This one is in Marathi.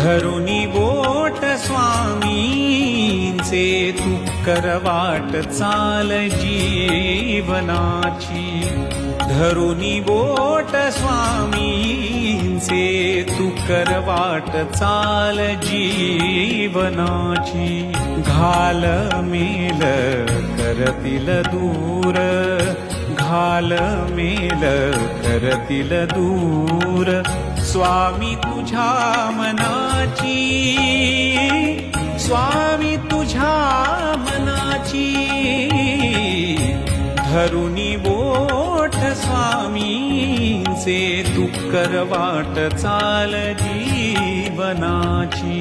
धरुनी बोट स्वामींचे तू करवाट चाल जीवनाची धरुनी बोट स्वामींचे तू करवाट चाल जीवनाची घाल मेल करतील दूर घाल मेल करतील दूर स्वामी तुझ्या मनाची स्वामी तुझ्या मनाची धरुनी बोट स्वामींचे तू करवाट चाल जीवनाची